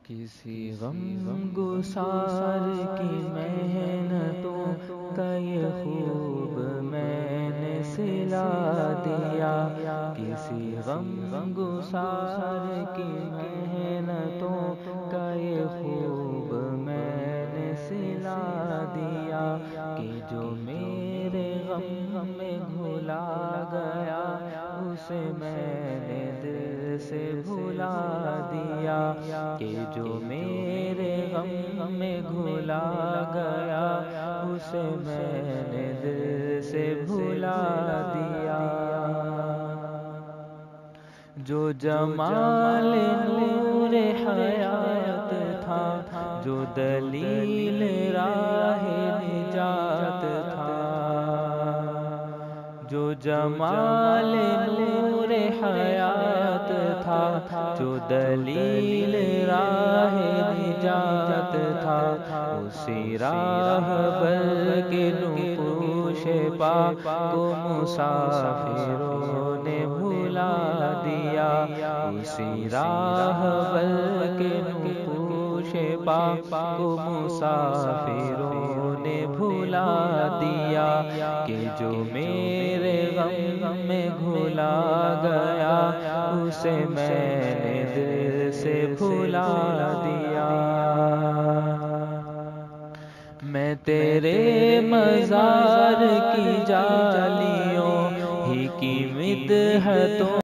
کسی غم گسار کی محنتوں کا یہ خوب میں نے سلا دیا، کسی غم گسار کی محنتوں کا یہ خوب میں نے سلا دیا، کہ جو میرے غم میں گھلا گیا اسے میں نے دل سے بھلا دیا، کہ جو میرے غم میں گھلا گیا اسے میں نے دل سے بھلا دیا۔ جو جمال نور حیات تھا، جو دلیل راہ نجات تھا، جو جمال نور حیات تھا، جو دلیل راہ نجات تھا، اسی راہ بر کے نقوش پا کو مسافروں نے بھلا دیا، اسی راہ بر کے نقوش پا کو مسافروں نے بھلا دیا، کہ جو میرے غم میں گھلا گیا اسے میں نے دل سے بھلا دیا۔ میں تیرے مزار کی جالیوں ہی کی مدحتوں